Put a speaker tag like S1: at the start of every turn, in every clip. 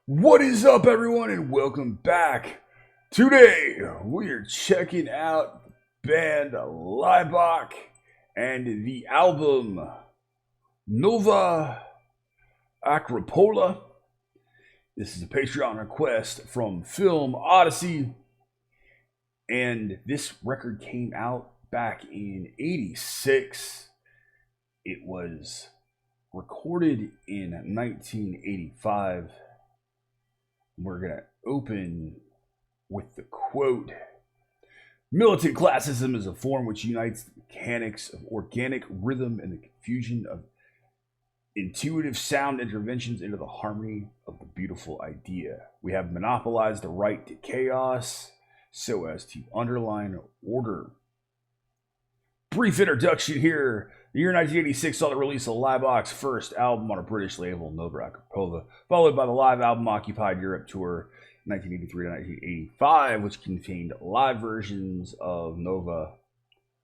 S1: What is up, everyone, and welcome back. Today, we are checking out the band Laibach and the album Nova Akropola. This is a Patreon request from Film Odyssey, and this record came out back in '86. It was recorded in 1985. We're going to open with the quote: "Militant classicism is a form which unites the mechanics of organic rhythm and the confusion of intuitive sound interventions into the harmony of the beautiful idea. We have monopolized the right to chaos so as to underline order." Brief introduction here. The year 1986 saw the release of Laibach's first album on a British label, Nova Akropola, followed by the live album Occupied Europe Tour 1983 to 1985, which contained live versions of Nova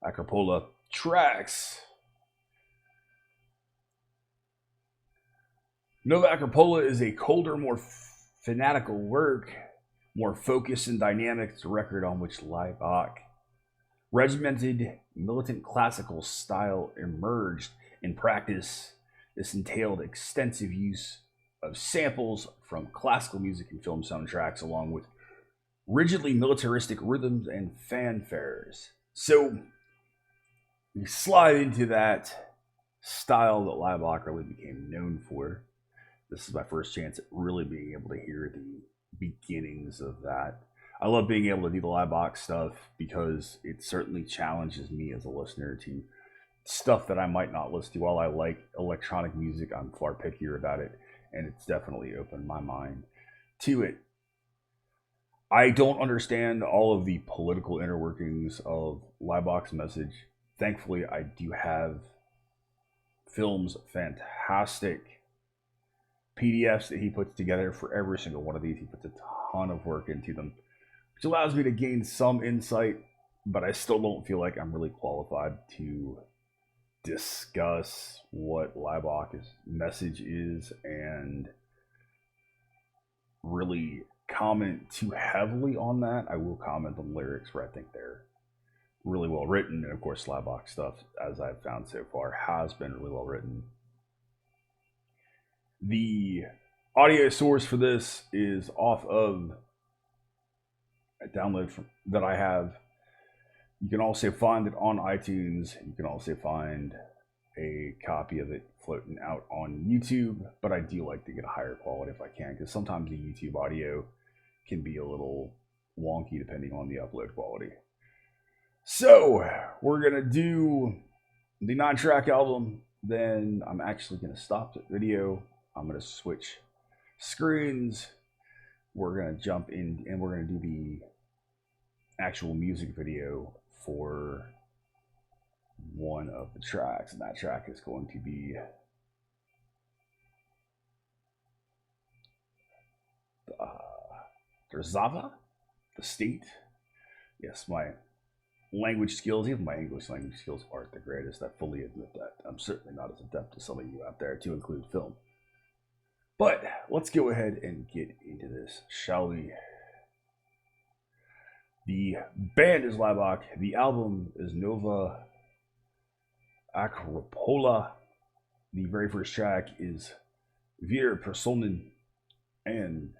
S1: Akropola tracks. Nova Akropola is a colder, more fanatical work, more focused and dynamic. It's a record on which Laibach regimented militant classical style emerged. In practice, this entailed extensive use of samples from classical music and film soundtracks, along with rigidly militaristic rhythms and fanfares. So we slide into that style that Laibach really became known for. This is my first chance at really being able to hear the beginnings of that. I love being able to do the Laibach stuff because it certainly challenges me as a listener to stuff that I might not listen to. While I like electronic music, I'm far pickier about it, and it's definitely opened my mind to it. I don't understand all of the political inner workings of Laibach's message. Thankfully, I do have Phil's fantastic PDFs that he puts together for every single one of these. He puts a ton of work into them, which allows me to gain some insight, but I still don't feel like I'm really qualified to discuss what Laibach's message is and really comment too heavily on that. I will comment on lyrics where I think they're really well written, and of course Laibach stuff, as I've found so far, has been really well written. The audio source for this is off of a download that I have. You can also find it on iTunes. You can also find a copy of it floating out on YouTube, but I do like to get a higher quality if I can, because sometimes the YouTube audio can be a little wonky depending on the upload quality. So we're gonna do the 9-track album, then I'm actually gonna stop the video. I'm gonna switch screens. We're gonna jump in and we're gonna do the actual music video for one of the tracks, and that track is going to be Država, the state. Yes, my language skills, even my English language skills, aren't the greatest. I fully admit that. I'm certainly not as adept as some of you out there, to include film. But let's go ahead and get into this, shall we? The band is Laibach. The album is Nova Akropola. The very first track is Wir Personen. And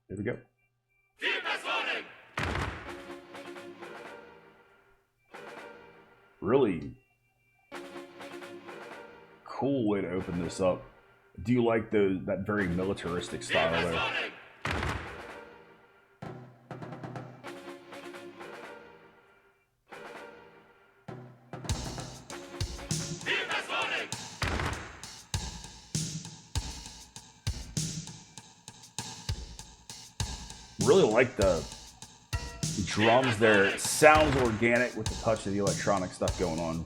S1: here we go. Really cool way to open this up. Do you like that very militaristic style there? Really like the drums there. It sounds organic with the touch of the electronic stuff going on.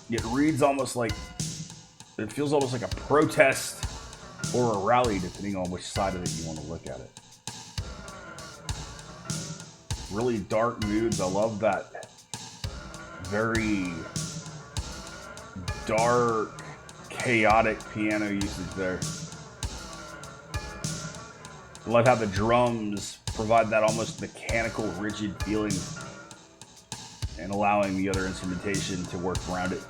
S1: It reads almost like, it feels almost like a protest or a rally, depending on which side of it you want to look at it. really dark moods. I love that very dark, chaotic piano usage there. I love how the drums provide that almost mechanical, rigid feeling and allowing the other instrumentation to work around it.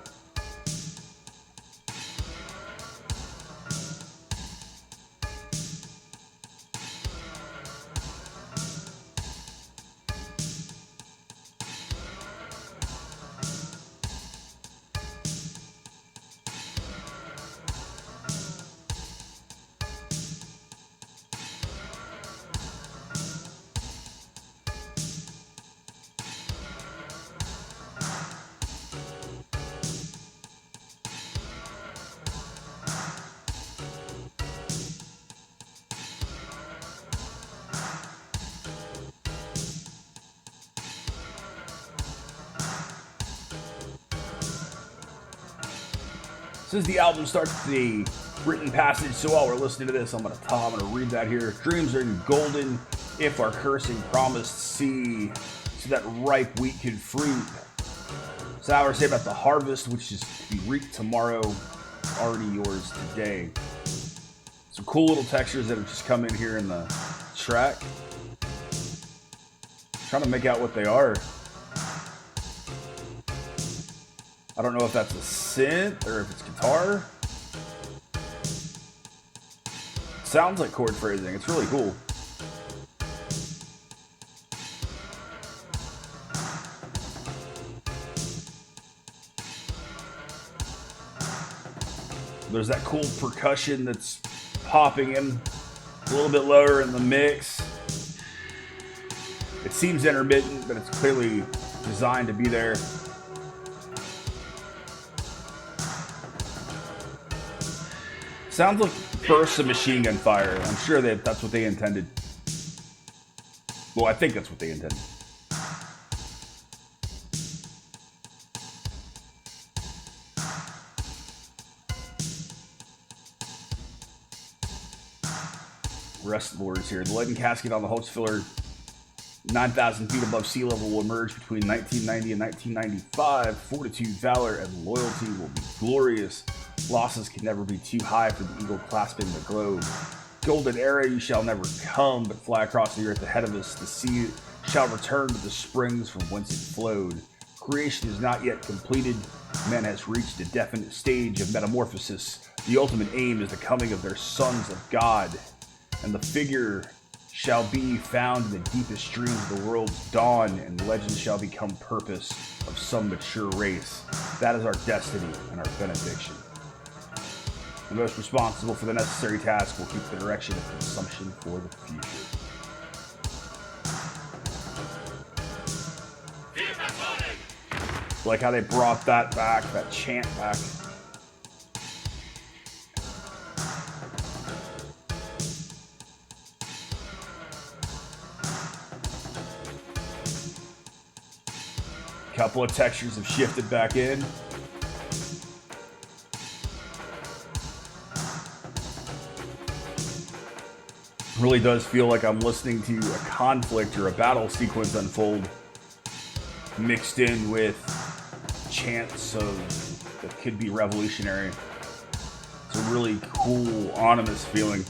S1: Since the album starts the written passage, so while we're listening to this, I'm gonna read that here. Dreams are golden if our cursing promised see, so that ripe wheat could fruit. So I would say about the harvest, which is to be reaped tomorrow, already yours today. Some cool little textures that have just come in here in the track. Trying to make out what they are. I don't know if that's a synth or if it's guitar. Sounds like chord phrasing. It's really cool. There's that cool percussion that's popping in a little bit lower in the mix. It seems intermittent, but it's clearly designed to be there. Sounds like bursts of machine gun fire. I'm sure that that's what they intended. Well, I think that's what they intended. Rest of the words here. The leaden casket on the Hulk's filler, 9,000 feet above sea level, will emerge between 1990 and 1995. Fortitude, valor, and loyalty will be glorious. Losses can never be too high for the eagle clasping the globe. Golden era, you shall never come, but fly across the earth ahead of us. The sea shall return to the springs from whence it flowed. Creation is not yet completed. Man has reached a definite stage of metamorphosis. The ultimate aim is the coming of their sons of God, and the figure shall be found in the deepest dreams of the world's dawn, and legend shall become purpose of some mature race. That is our destiny and our benediction. The most responsible for the necessary task will keep the direction of consumption for the future. Like how they brought that back, that chant back. Couple of textures have shifted back in. Really does feel like I'm listening to a conflict or a battle sequence unfold, mixed in with chants of that could be revolutionary. It's a really cool, ominous feeling.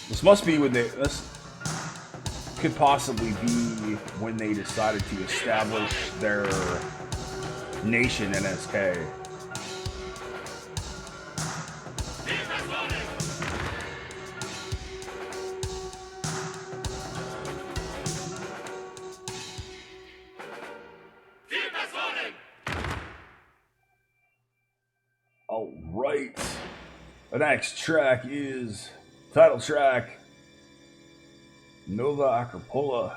S1: This must be when this could possibly be when they decided to establish their nation, NSK. All right, the next track is title track, Nova Akropola.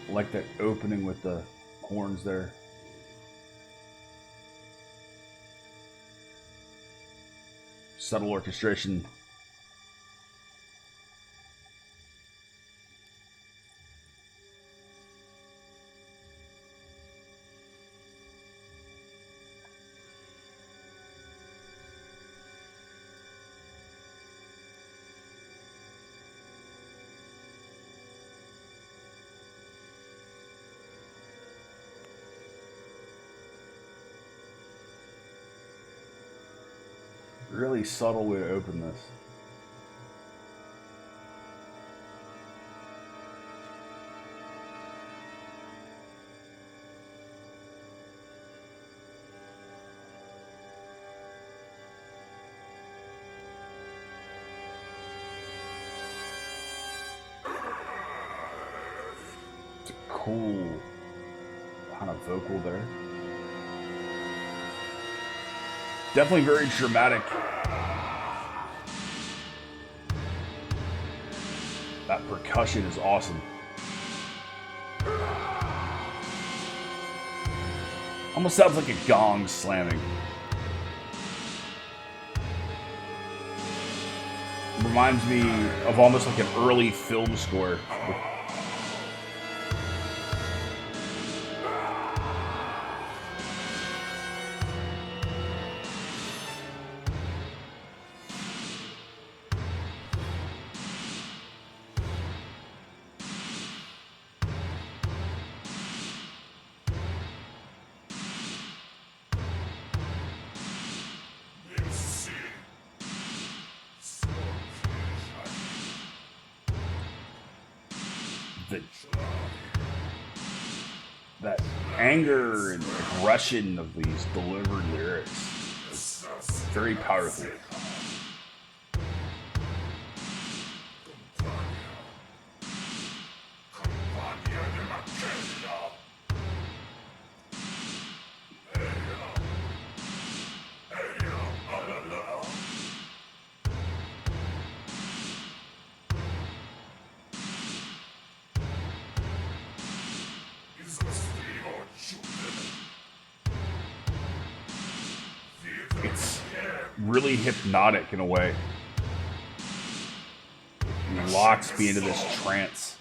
S1: I like that opening with the horns there. Subtle orchestration. Really subtle way to open this. It's a cool kind of vocal there. Definitely very dramatic. That percussion is awesome. Almost sounds like a gong slamming. Reminds me of almost like an early film score. That anger and aggression of these delivered lyrics is very powerful. It's really hypnotic in a way. It locks me into this trance.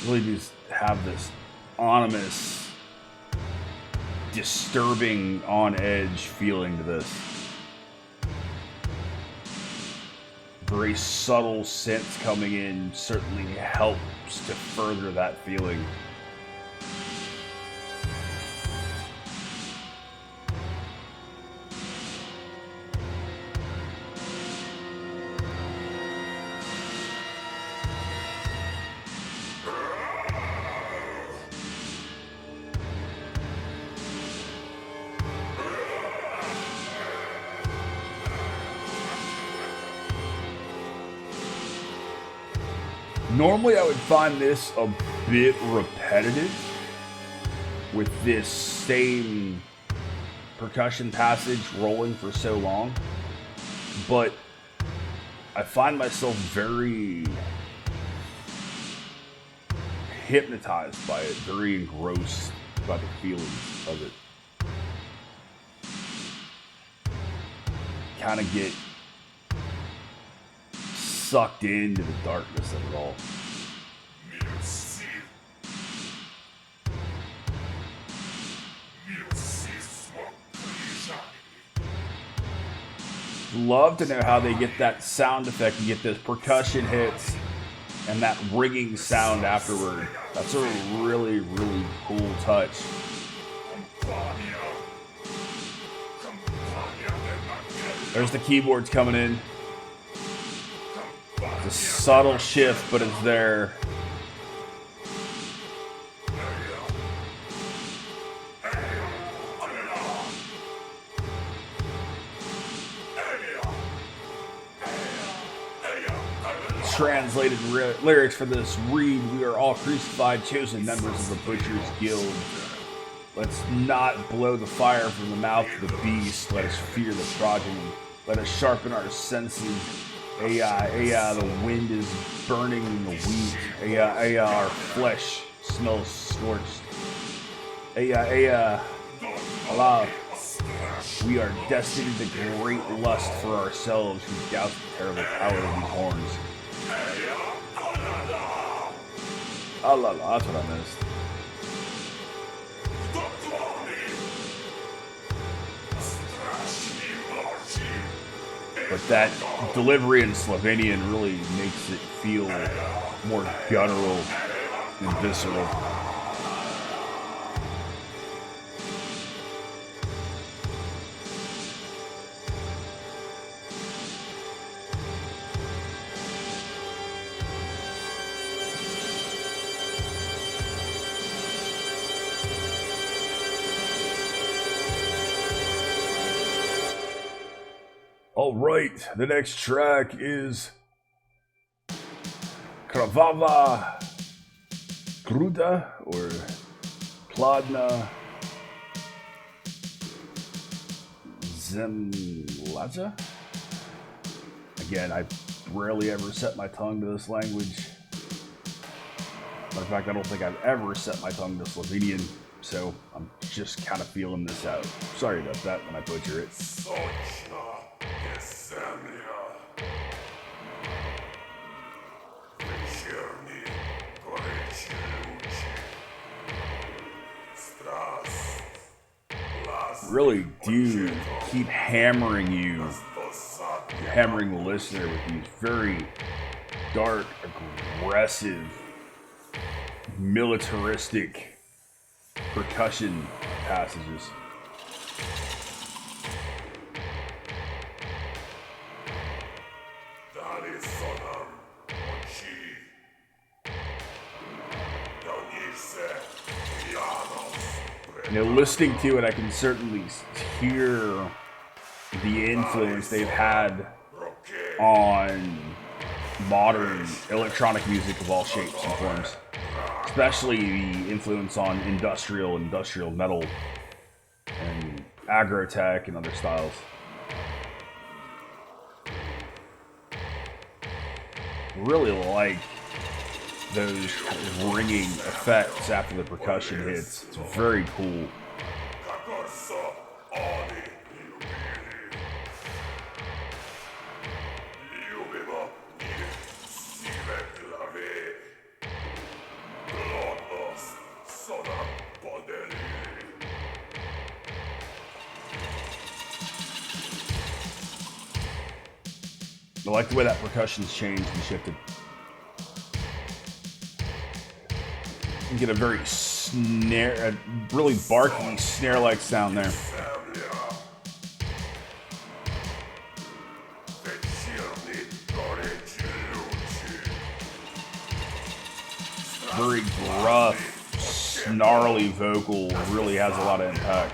S1: Really just have this ominous, disturbing, on-edge feeling to this. Very subtle synth coming in certainly helps to further that feeling. Normally I would find this a bit repetitive with this same percussion passage rolling for so long, but I find myself very hypnotized by it, very engrossed by the feelings of it. Kind of get sucked into the darkness of it all. Love to know how they get that sound effect. You get those percussion hits and that ringing sound afterward. That's a really, really cool touch. There's the keyboards coming in. It's a subtle shift, but it's there. Translated lyrics for this read: we are all crucified, chosen members of the Butcher's Guild. Let's not blow the fire from the mouth of the beast. Let us fear the progeny. Let us sharpen our senses. The wind is burning the wheat. Our flesh smells scorched. Allah. We are destined to great lust for ourselves who doubt the terrible power of these horns. Allah, that's what I missed. But that delivery in Slovenian really makes it feel more guttural and visceral. All right, the next track is Krvava Gruda or Pladna Zemlja. Again, I rarely ever set my tongue to this language. Matter of fact, I don't think I've ever set my tongue to Slovenian, so I'm just kind of feeling this out. Sorry about that when I butcher it. Really do keep hammering you, hammering the listener with these very dark, aggressive, militaristic percussion passages. You know, listening to it, I can certainly hear the influence they've had on modern electronic music of all shapes and forms, especially the influence on industrial metal and agro-tech and other styles. Really like those kind of ringing effects after the percussion hits. It's very cool. I like the way that percussion's changed and shifted. You get a very a really barky snare-like sound there. Very gruff, snarly vocal, really has a lot of impact.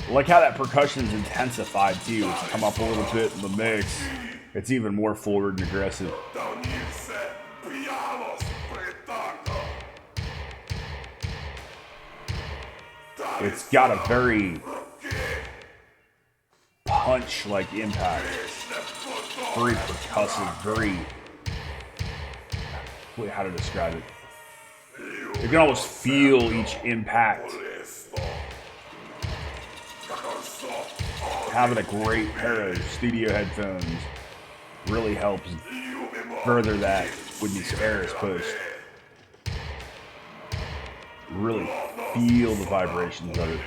S1: I like how that percussion's intensified too. It's come up a little bit in the mix. It's even more forward and aggressive. It's got a very punch-like impact. Very percussive, very... Wait, how to describe it? You can almost feel each impact. Having a great pair of studio headphones really helps further that when you air is pushed. Really feel the vibrations of it.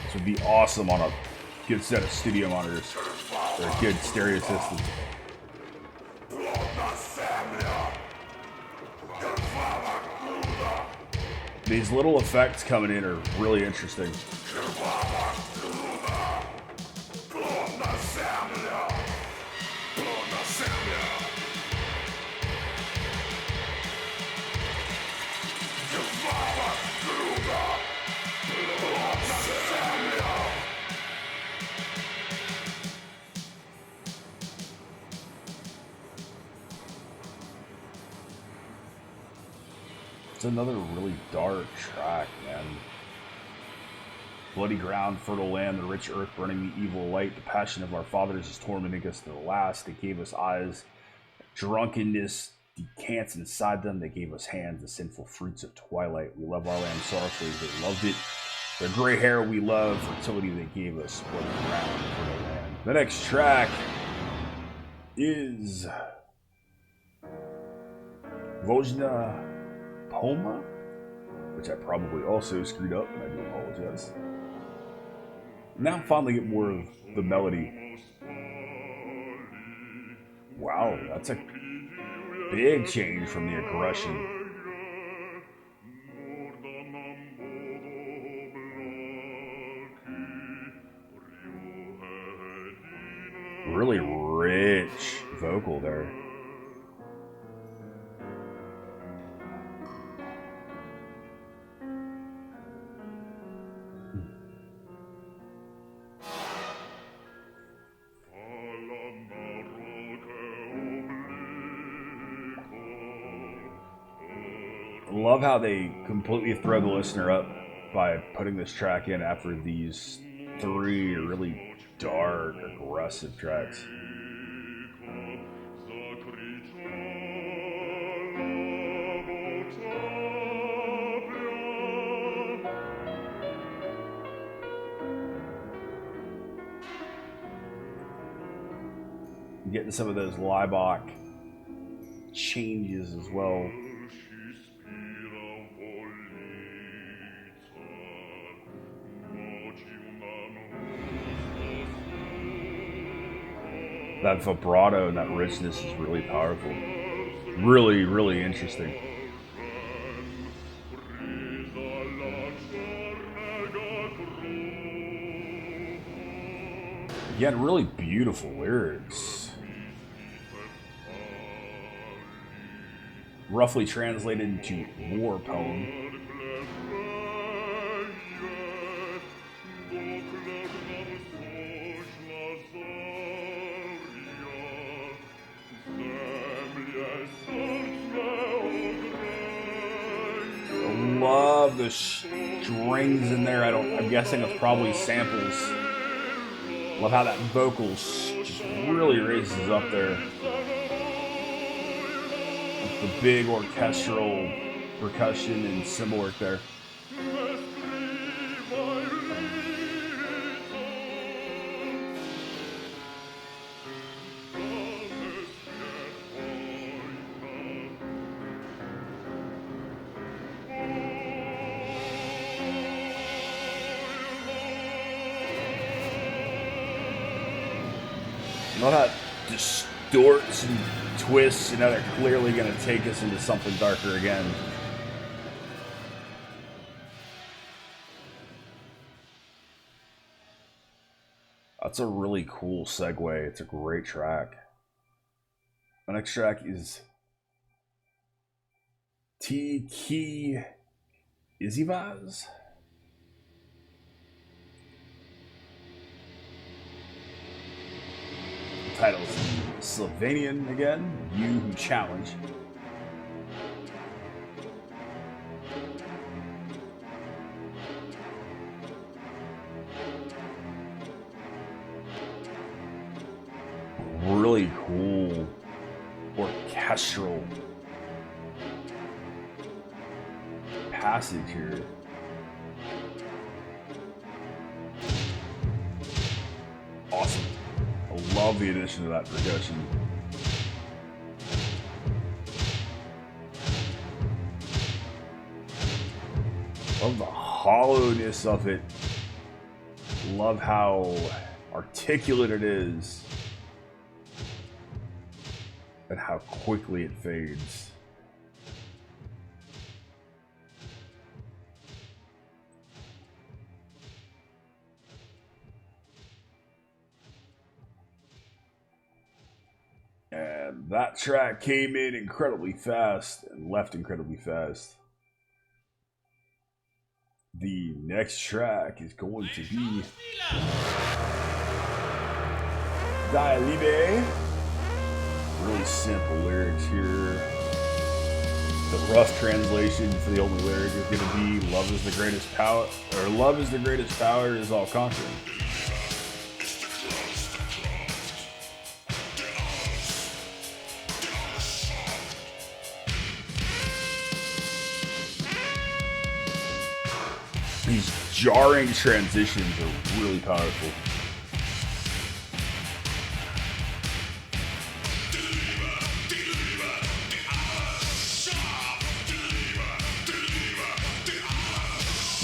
S1: This would be awesome on a good set of studio monitors or a good stereo system. These little effects coming in are really interesting. It's another really dark track, man. bloody ground, fertile land, the rich earth burning the evil light. The passion of our fathers is tormenting us to the last. They gave us eyes. Drunkenness decants inside them. They gave us hands, the sinful fruits of twilight. We love our land sorrowfully. They loved it. Their gray hair we love. Fertility they gave us. Bloody ground, fertile land. The next track is Vojna Poma, which I probably also screwed up, and I do apologize. Now finally get more of the melody. Wow, that's a big change from the aggression. Really rich vocal there. Love how they completely throw the listener up by putting this track in after these three really dark, aggressive tracks. Getting some of those Laibach changes as well. That vibrato and that richness is really powerful. Really, really interesting. Again, really beautiful lyrics. Roughly translated into war poem. Love the strings in there. I'm guessing it's probably samples. Love how that vocal just really raises up there. The big orchestral percussion and cymbal work there. Love how it distorts and twists, and now they're clearly going to take us into something darker again. That's a really cool segue. It's a great track. The next track is Tiki Izivaz. The title is Slovenian again, You Who Challenge. Really cool orchestral passage here. Awesome. I love the addition of that percussion. Love the hollowness of it. Love how articulate it is. And how quickly it fades. And that track came in incredibly fast and left incredibly fast. The next track is going to be Dialibe. Really simple lyrics here. The rough translation for the only lyric is going to be "Love is the greatest power," or "Love is the greatest power is all conquering." These jarring transitions are really powerful.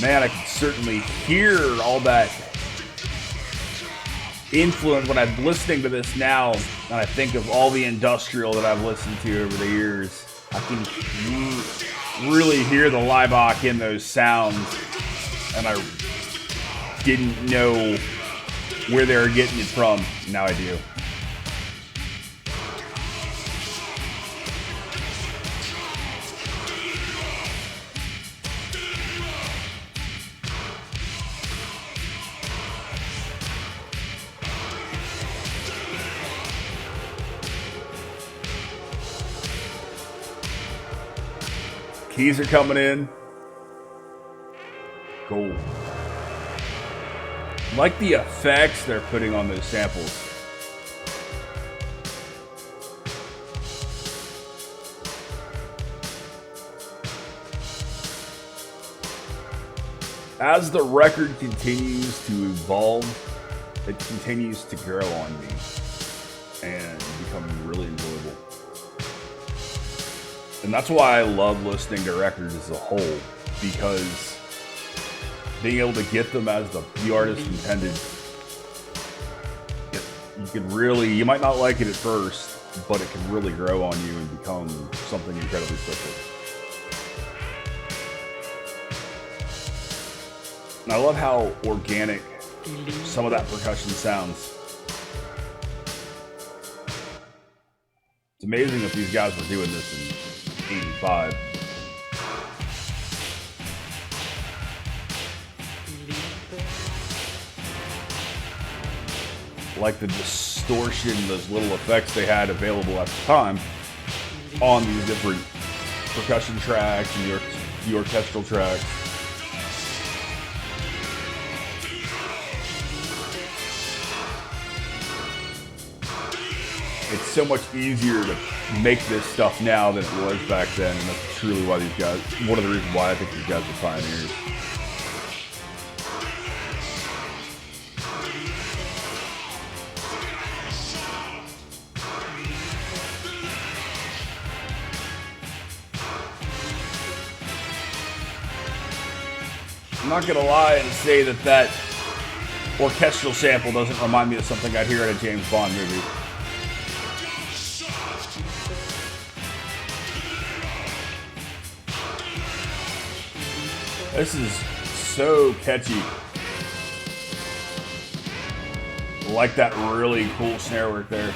S1: Man, I can certainly hear all that influence when I'm listening to this now, and I think of all the industrial that I've listened to over the years. I can really hear the Laibach in those sounds, and I didn't know where they were getting it from. Now I do. Keys are coming in. Gold. Like the effects they're putting on those samples. As the record continues to evolve, it continues to grow on me and become really enjoyable. And that's why I love listening to records as a whole, because being able to get them as the artist intended, you can really, you might not like it at first, but it can really grow on you and become something incredibly special. And I love how organic some of that percussion sounds. It's amazing that these guys were doing this in 85. Like the distortion, those little effects they had available at the time on these different percussion tracks and the orchestral tracks. It's so much easier to make this stuff now than it was back then, and that's truly why these guys, one of the reasons why I think these guys are pioneers. I'm not gonna lie and say that orchestral sample doesn't remind me of something I'd hear in a James Bond movie. This is so catchy. I like that really cool snare work there.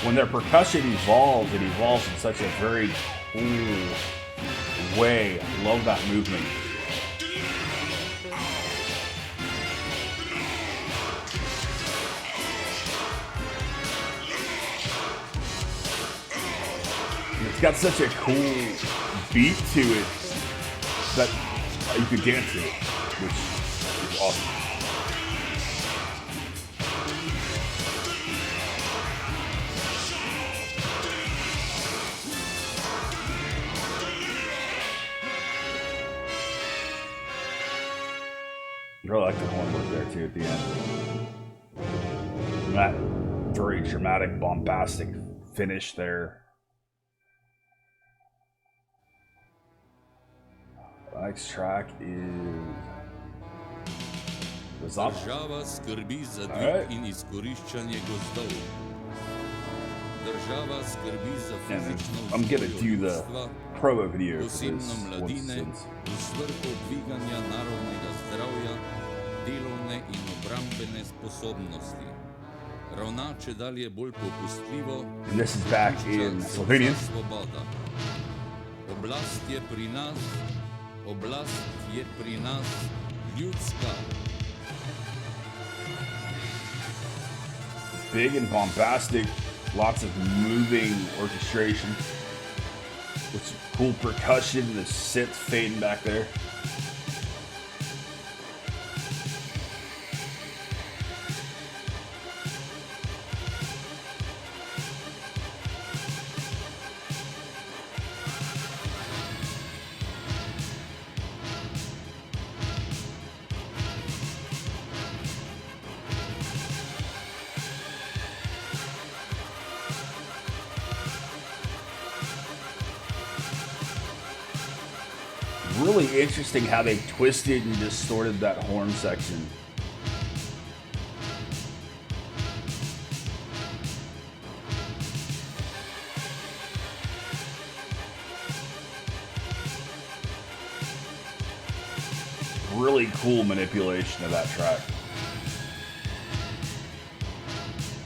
S1: When their percussion evolves, it evolves in such a very cool way. I love that movement. And it's got such a cool beat to it that you could dance to it, which is awesome. I really like the horn work there too at the end. And that very dramatic, bombastic finish there. The next track is
S2: Država skrbi za dvig in izkoriščanje gozdov. Država skrbi za fizično vzgojo ljudstva, posebno mladine, v svrhu dviganja narodnega zdravja, delovne in obrambene sposobnosti. Ravna čedalje bolj popustljivo,
S1: Slovenia.
S2: Svoboda. Oblast je pri nas, oblast je pri nas ljudska.
S1: Big and bombastic Lots of moving orchestration with some cool percussion and the synth fading back there. Really interesting how they twisted and distorted that horn section. Really cool manipulation of that track.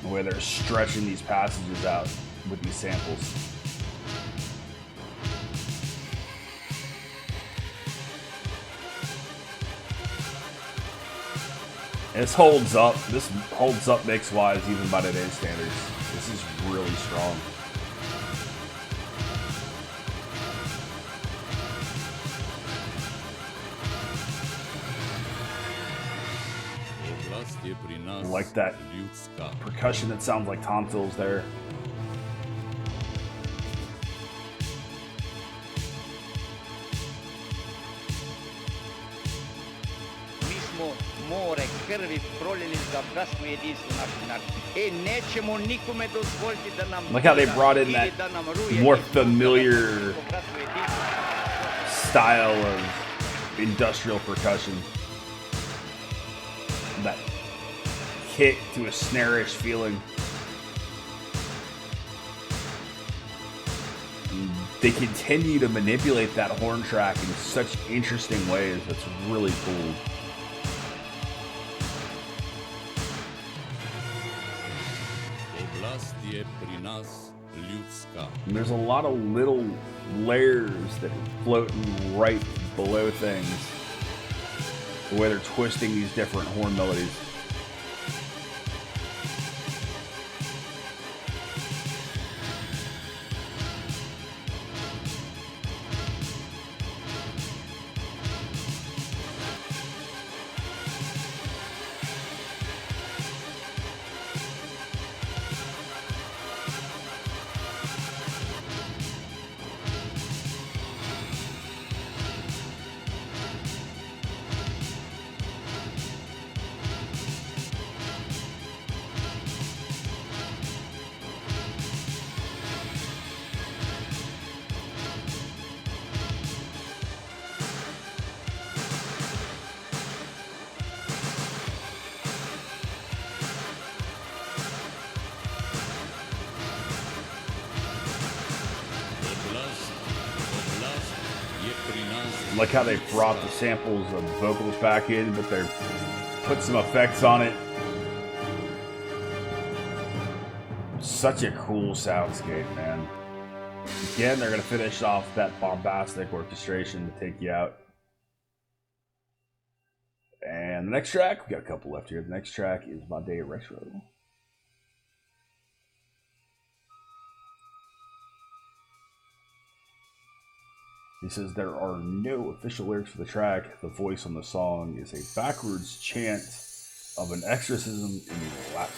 S1: The way they're stretching these passages out with these samples. This holds up. This holds up mix-wise even by today's standards. This is really strong. I like that percussion that sounds like tonsils there. Look how they brought in that more familiar style of industrial percussion. That kick to a snare-ish feeling. And they continue to manipulate that horn track in such interesting ways. That's really cool. And there's a lot of little layers that are floating right below things. The way they're twisting these different horn melodies. Like how they brought the samples of vocals back in, but they put some effects on it. Such a cool soundscape, man. Again, they're going to finish off that bombastic orchestration to take you out. And the next track, we got a couple left here. The next track is My Day Retro. He says there are no official lyrics for the track. The voice on the song is a backwards chant of an exorcism in Latin,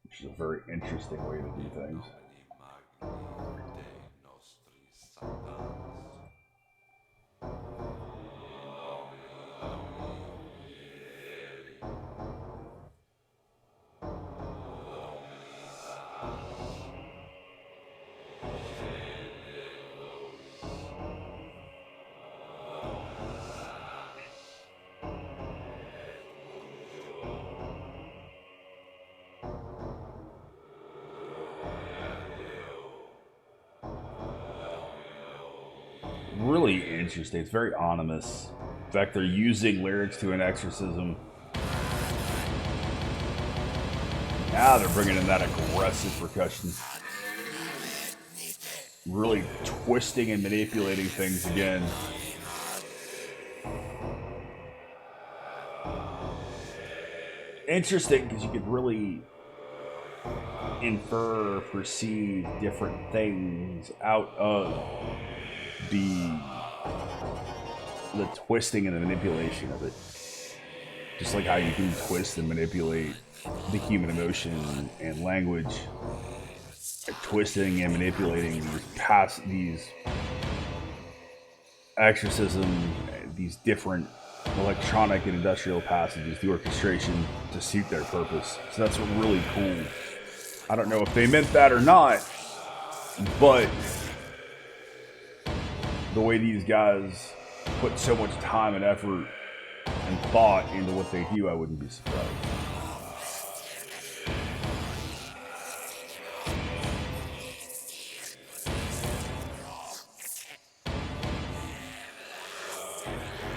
S1: which is a very interesting way to do things. Really interesting. It's very ominous. In fact, they're using lyrics to an exorcism. Now they're bringing in that aggressive percussion. Really twisting and manipulating things again. interesting because you could really infer or perceive different things out of the twisting and the manipulation of it. Just like how you can twist and manipulate the human emotion and language, like twisting and manipulating these exorcism, these different electronic and industrial passages, the orchestration to suit their purpose. So that's really cool. I don't know if they meant that or not, but the way these guys put so much time and effort and thought into what they do, I wouldn't be surprised.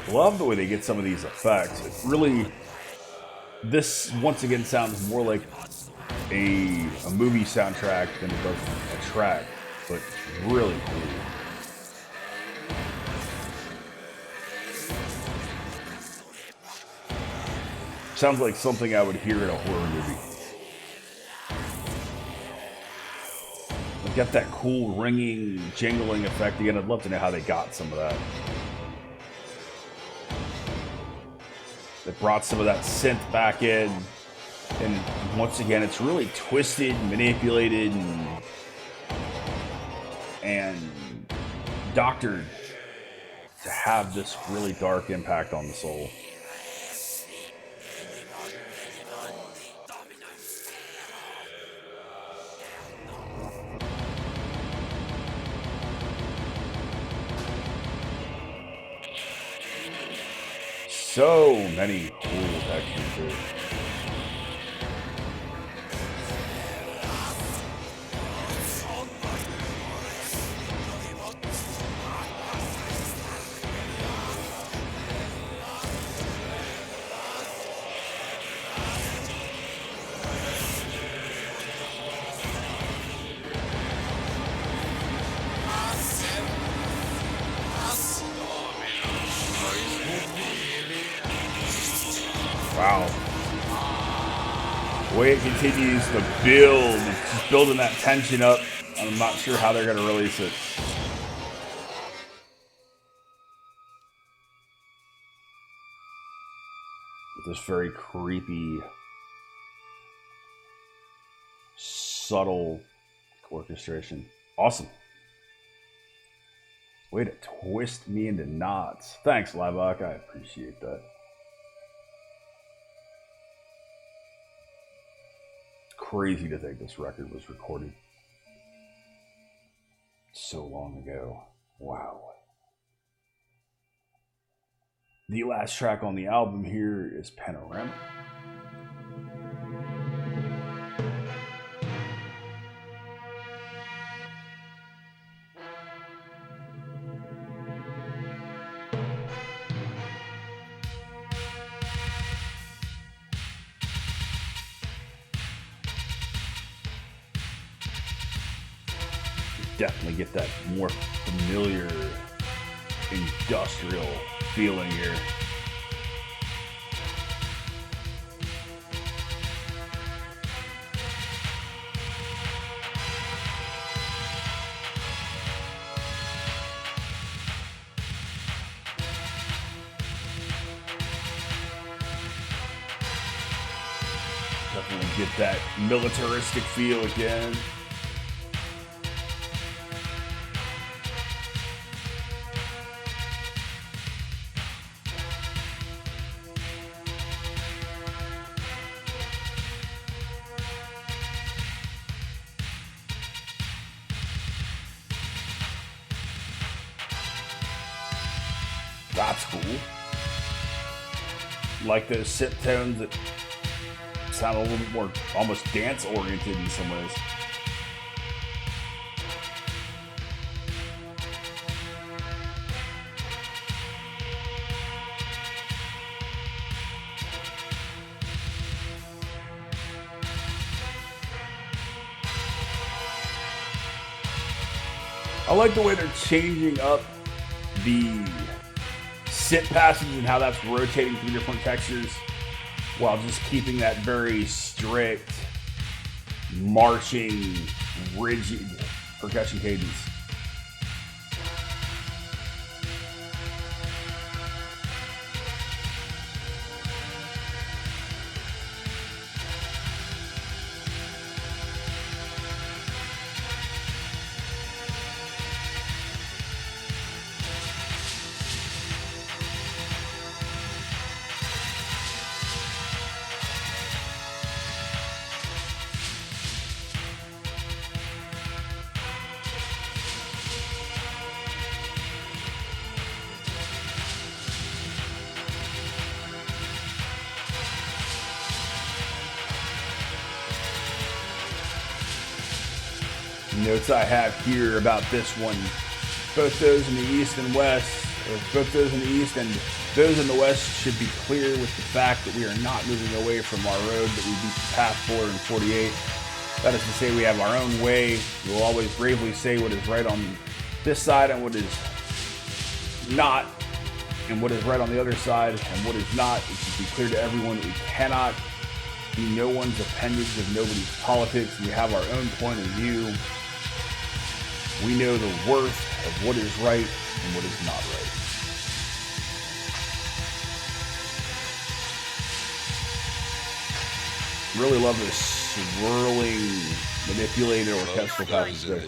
S1: Love the way they get some of these effects. It really, this once again sounds more like a movie soundtrack than it does a track, but really cool. Sounds like something I would hear in a horror movie. They've got that cool ringing, jingling effect again. I'd love to know how they got some of that. They brought some of that synth back in. And once again, it's really twisted, manipulated, and doctored to have this really dark impact on the soul. So many cool textures here. Wow. The way it continues to build, it's just building that tension up. I'm not sure how they're going to release it. With this very creepy, subtle orchestration. Awesome. Way to twist me into knots. Thanks, Laibach. I appreciate that. Crazy to think this record was recorded so long ago. Wow. The last track on the album here is Panorama. Definitely get that more familiar industrial feeling here. Definitely get that militaristic feel again. That's cool. Like those sit tones that sound a little bit more almost dance oriented in some ways. I like the way they're changing up the sit passage and how that's rotating through different textures. while just keeping that very strict, marching, rigid percussion cadence. Notes I have here about this one, both those in the east and west, or both those in the east and those in the west should be clear with the fact that we are not moving away from our road that we beat the path for in 48. That is to say, we have our own way. We will always bravely say what is right on this side and what is not, and what is right on the other side and what is not. It should be clear to everyone that we cannot be no one's appendage of nobody's politics. We have our own point of view. We know the worth of what is right and what is not right. Really love this swirling, manipulated orchestral patterns there.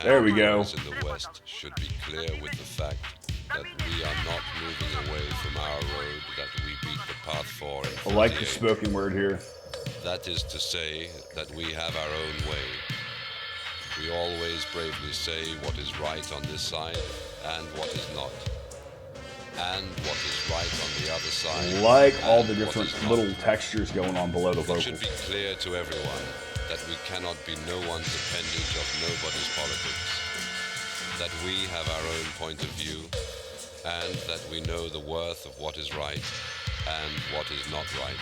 S1: There we go.
S3: In the west should be clear with the fact that we are not moving away from our road that we beat the path for.
S1: I like the spoken word here.
S3: That is to say that we have our own way. We always bravely say what is right on this side and what is not. And what is right on the other side.
S1: Like all the different little textures going on below the vocals.
S3: It should be clear to everyone that we cannot be no one's appendage of nobody's politics. That we have our own point of view and that we know the worth of what is right and what is not right.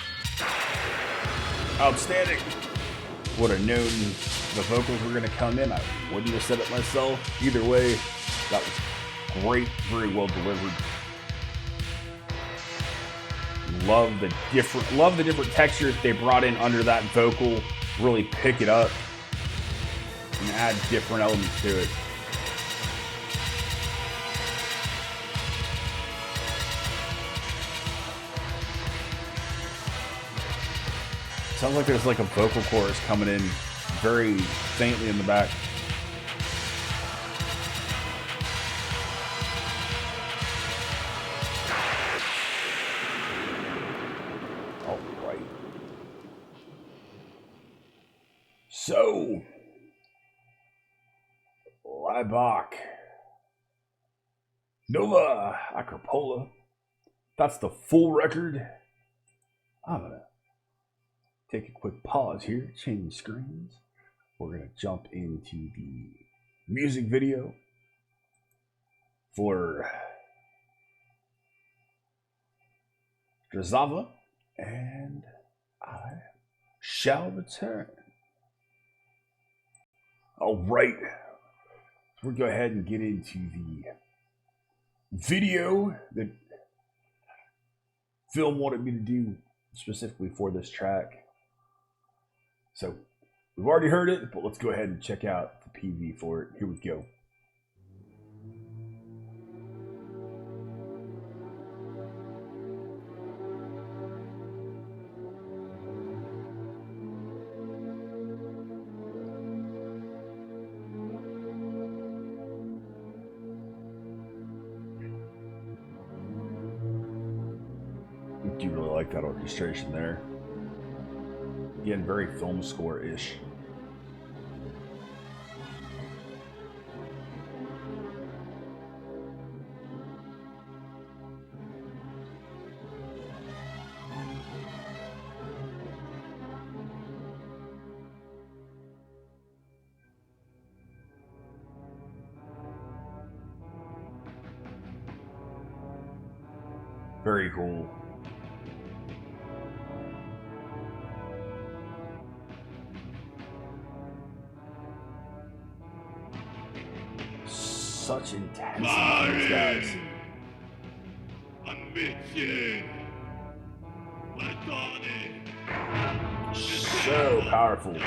S1: Outstanding. Would have known the vocals were going to come in. I wouldn't have said it myself. Either way, that was great, very well delivered. Love the different textures they brought in under that vocal. Really pick it up and add different elements to it. Sounds like there's like a vocal chorus coming in very faintly in the back. All right. So, Laibach, Nova, Akropola. That's the full record. I'm gonna take a quick pause here, change screens. We're going to jump into the music video for Drazava, and I shall return. All right, so we'll go ahead and get into the video that Phil wanted me to do specifically for this track. So, we've already heard it, but let's go ahead and check out the PV for it. Here we go. I do really like that orchestration there. Again, very film score-ish. Very cool. Such intensity in these guys.
S4: Ambition.
S1: So powerful. You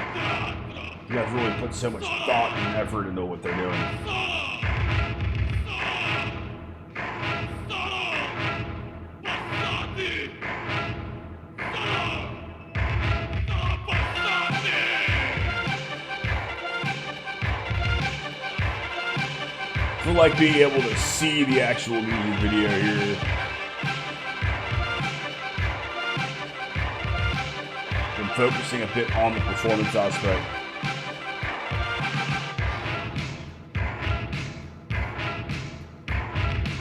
S1: guys really put so much thought and effort into what they're doing. I feel like being able to see the actual music video here. And focusing a bit on the performance aspect.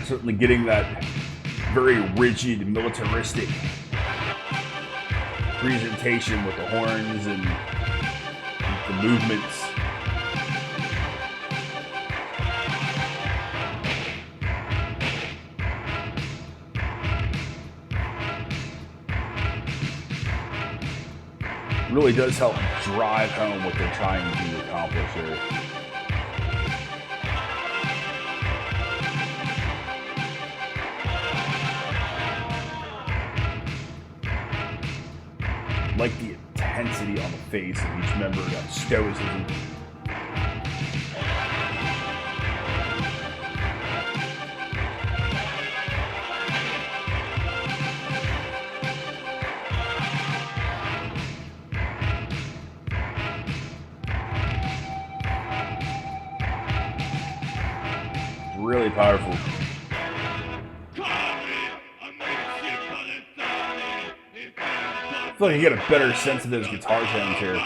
S1: Certainly getting that very rigid, militaristic presentation with the horns and the movements. Really does help drive home what they're trying to accomplish here. Like the intensity on the face of each member, that stoicism. Really powerful. I feel like you get a better sense of those guitar tones here.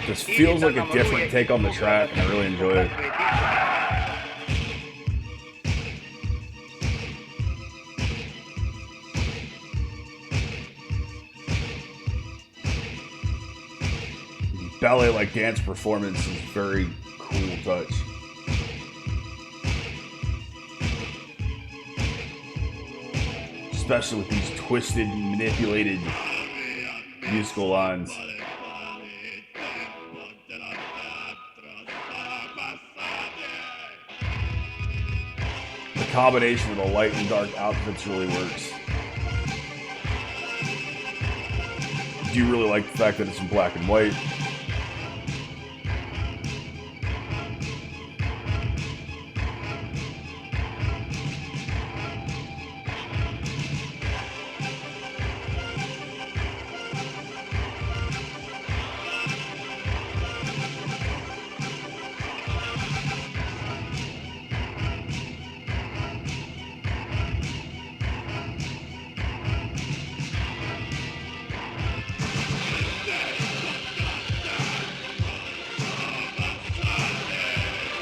S1: This feels like a different take on the track, and I really enjoy it. Ballet-like dance performance is very cool touch. Especially with these twisted, manipulated musical lines. The combination of the light and dark outfits really works. Do you really like the fact that it's in black and white?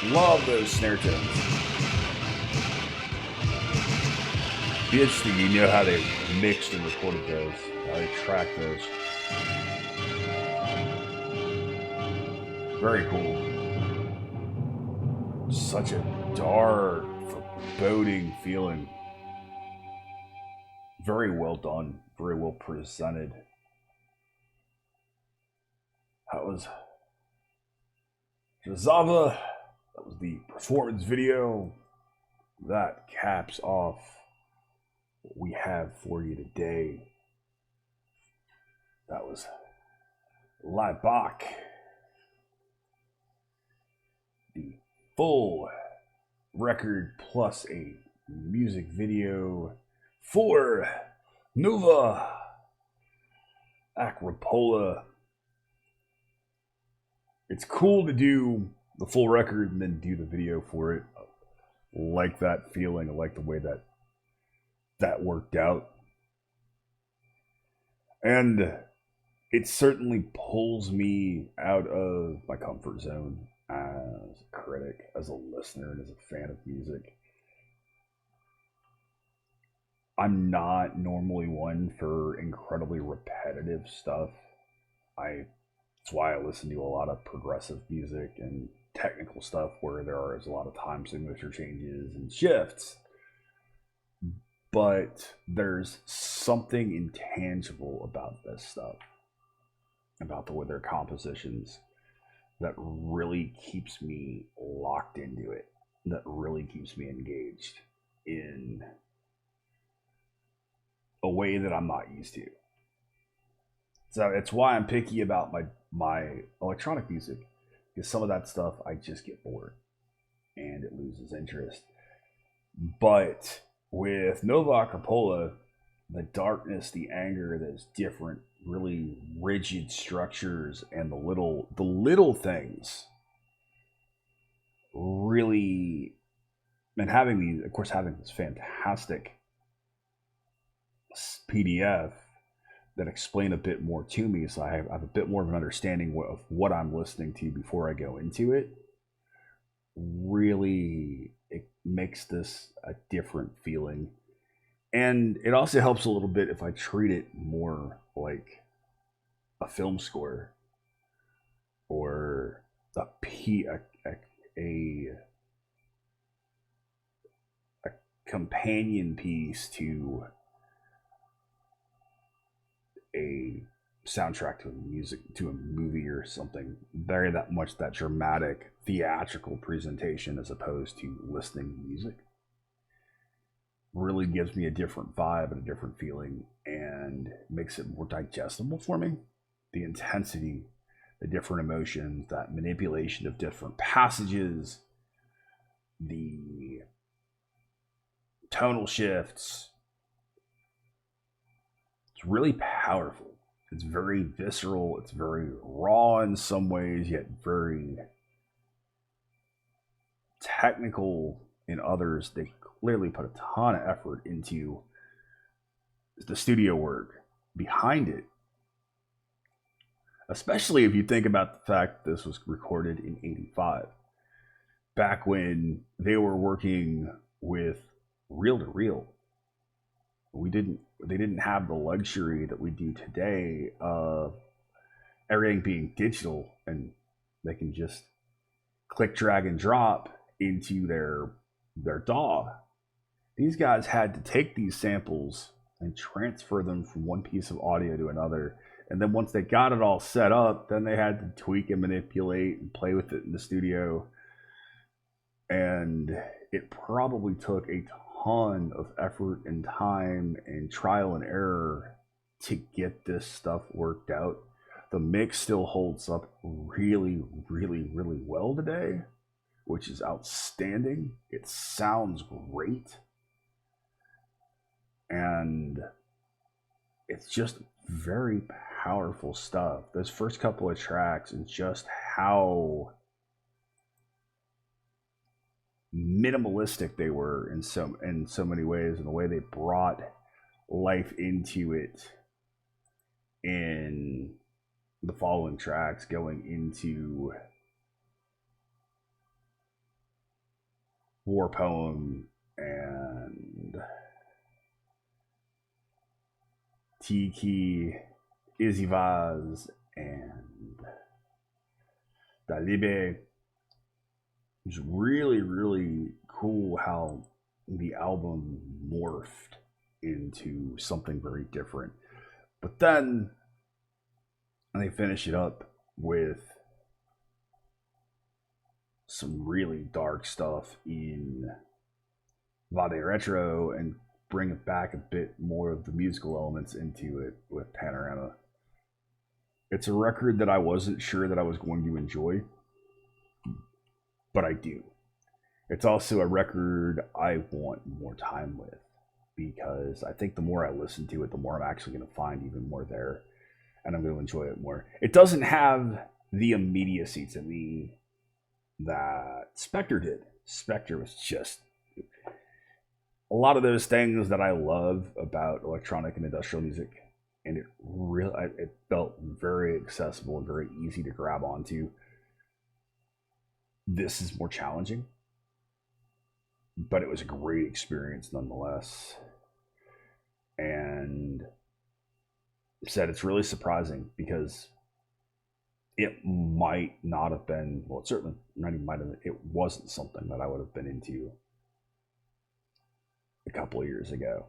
S1: Love those snare tones. Be interesting, you know how they mixed and recorded those, how they tracked those. Very cool. Such a dark, foreboding feeling. Very well done, very well presented. That was Jazava. That was the performance video. That caps off what we have for you today. That was Laibach. The full record plus a music video for Nova Akropola. It's cool to do the full record and then do the video for it. I like that feeling. I like the way that worked out. And it certainly pulls me out of my comfort zone as a critic, as a listener, and as a fan of music. I'm not normally one for incredibly repetitive stuff. That's why I listen to a lot of progressive music and technical stuff where there is a lot of time signature changes and shifts. but there's something intangible about this stuff, about the way their compositions, that really keeps me locked into it, that really keeps me engaged in a way that I'm not used to. So it's why I'm picky about my electronic music, because some of that stuff I just get bored and it loses interest. But with Nova Akropola, the darkness, the anger, those different, really rigid structures, and the little things, really, and having this fantastic PDF that explain a bit more to me, so I have a bit more of an understanding of what I'm listening to before I go into it. Really, it makes this a different feeling. And it also helps a little bit if I treat it more like a film score or a companion piece to a soundtrack to a movie or something. Very that much that dramatic theatrical presentation as opposed to listening to music. Really gives me a different vibe and a different feeling and makes it more digestible for me. The intensity, the different emotions, that manipulation of different passages, the tonal shifts. It's really powerful. It's very visceral. It's very raw in some ways, yet very technical in others. They clearly put a ton of effort into the studio work behind it. Especially if you think about the fact this was recorded in '85, back when they were working with reel to reel. They didn't have the luxury that we do today of everything being digital, and they can just click, drag, and drop into their DAW. These guys had to take these samples and transfer them from one piece of audio to another. And then once they got it all set up, then they had to tweak and manipulate and play with it in the studio. And it probably took a ton of effort and time and trial and error to get this stuff worked out. The mix still holds up really, really, really well today, which is outstanding. It sounds great. And it's just very powerful stuff. Those first couple of tracks and just how minimalistic they were in so many ways, and the way they brought life into it in the following tracks, going into War Poem and Tiki, Izivaz, and Laibach. It's really, really cool how the album morphed into something very different. But then they finish it up with some really dark stuff in Vade Retro and bring it back a bit more of the musical elements into it with Panorama. It's a record that I wasn't sure that I was going to enjoy, but I do. It's also a record I want more time with, because I think the more I listen to it, the more I'm actually going to find even more there, and I'm going to enjoy it more. It doesn't have the immediacy to me that Spectre did. Spectre was just a lot of those things that I love about electronic and industrial music, and it felt very accessible and very easy to grab onto. This is more challenging, but it was a great experience nonetheless. And said it's really surprising, because it might not have been, well, it certainly not even might have, it wasn't something that I would have been into a couple of years ago.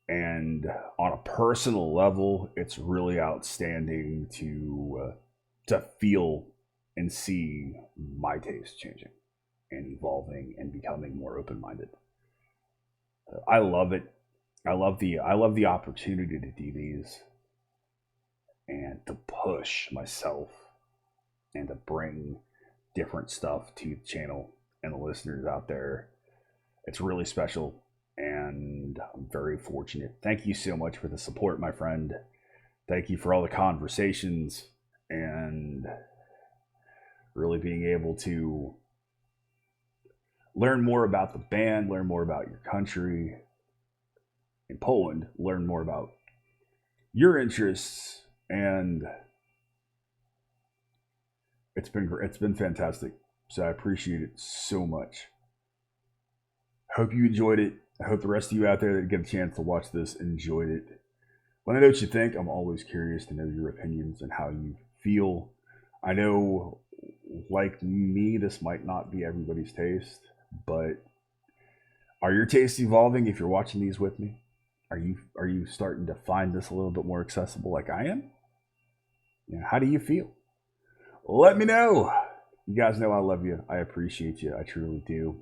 S1: And on a personal level, it's really outstanding to feel and see my taste changing and evolving and becoming more open-minded. I love it. I love the opportunity to do these and to push myself and to bring different stuff to the channel and the listeners out there. It's really special, and I'm very fortunate. Thank you so much for the support, my friend. Thank you for all the conversations and really being able to learn more about the band, learn more about your country in Poland, learn more about your interests, and it's been fantastic. So I appreciate it so much. Hope you enjoyed it. I hope the rest of you out there that get a chance to watch this enjoyed it. Let me know what you think. I'm always curious to know your opinions and how you feel. I know, like me, this might not be everybody's taste, but are your tastes evolving if you're watching these with me? Are you starting to find this a little bit more accessible like I am? You know, how do you feel? Let me know. You guys know I love you. I appreciate you. I truly do.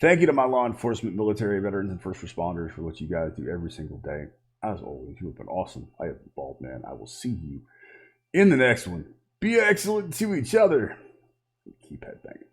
S1: Thank you to my law enforcement, military, veterans, and first responders for what you guys do every single day. As always, you have been awesome. I have been Baldman. I will see you in the next one. Be excellent to each other. Keep headbanging.